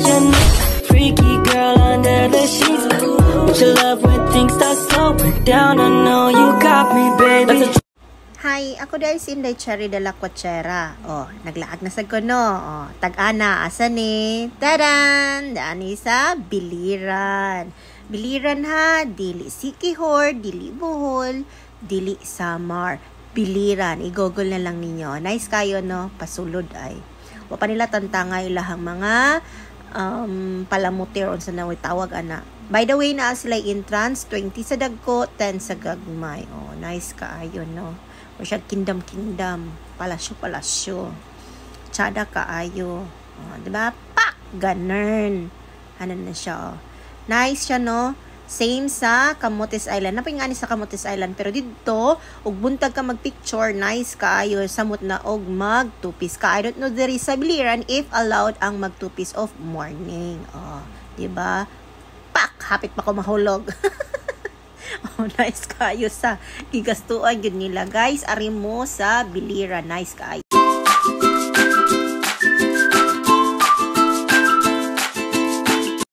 imagine. Freaky girl under the sheets. With your love when things start slowing down. I know you got me, baby. Hi, ako dahil si Inday Cherry de la Cochera. Oh, naglaag na sa kuno. Oh, tag-ana, asa ni? Tadan! Dani sa Biliran. Biliran ha, dili Sikihor, dili Bohol, dili Samar. Biliran, i-google na lang ninyo. Nice kayo, no? Pasulod ay. O pa nila tantangay lahang mga palamutir on sa naway tawag ana. By the way, na sila entrance, 20 sa dagko, 10 sa gagmay. Oh, nice kaayo, no? O siya kingdom, palasyo. Tsada kaayo. Oh, diba? Pak! Ganun. Ano na siya, oh. Nice siya, no? Same sa Camotes Island. Napingani sa Camotes Island. Pero dito, ug buntag ka magpicture, nice kaayo. Samot na og mag 2-piece ka. I don't know there is sa Biliran if allowed ang mag 2-piece of morning. Oh, diba? Pak! Hapit pa ko mahulog. Oh, nice kaayo sa gigastuan yun nila. Guys, ari mo sa Biliran. Nice kaayo.